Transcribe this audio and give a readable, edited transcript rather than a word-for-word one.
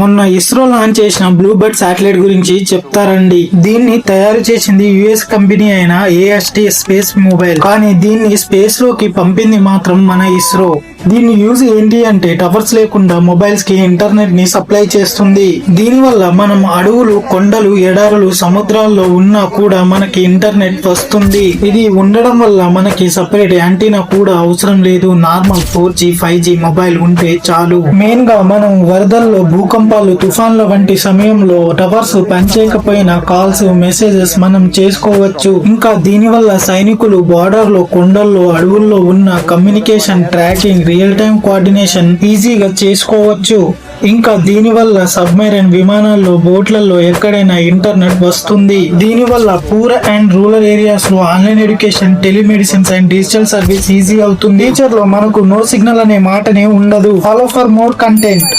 మొన్న ఇస్రో లాంచ్ చేసిన BlueBird satellite గురించి చెప్తారండి. దీన్ని తయారు చేసింది యుఎస్ కంపెనీ అయిన ఏఎస్టీ స్పేస్ మొబైల్. కానీ దీన్ని స్పేస్ లోకి పంపింది మాత్రం మన ఇస్రో. దీని యూజ్ ఏంటి అంటే టవర్స్ లేకుండా మొబైల్స్ కి ఇంటర్నెట్ ని సప్లై చేస్తుంది. దీని వల్ల మనం అడవులు, కొండలు, ఎడారులు, సముద్రాల్లో ఉన్నా కూడా మనకి ఇంటర్నెట్ వస్తుంది. ఇది ఉండడం వల్ల మనకి సపరేట్ యాంటీనా కూడా అవసరం లేదు. నార్మల్ 4G 5G మొబైల్ ఉంటే చాలు. మెయిన్ గా మనం వరదల్లో, భూకంపాలు, తుఫాన్ల వంటి సమయంలో టవర్స్ పనిచేయకపోయినా కాల్స్, మెసేజెస్ మనం చేసుకోవచ్చు. ఇంకా దీని వల్ల సైనికులు బార్డర్ లో, కొండల్లో, అడవుల్లో ఉన్న communication, tracking, real time coordination ఈజీగా చేసుకోవచ్చు. ఇంకా దీని వల్ల సబ్మెరైన్ విమానాల్లో, బోట్లలో ఎక్కడైనా ఇంటర్నెట్ వస్తుంది. దీని వల్ల పూర్ అండ్ రూరల్ ఏరియాస్ లో online education, telemedicines and digital service easy అవుతుంది. ఫ్యూచర్ లో మనకు నో సిగ్నల్ అనే మాటనే ఉండదు. Follow for more content.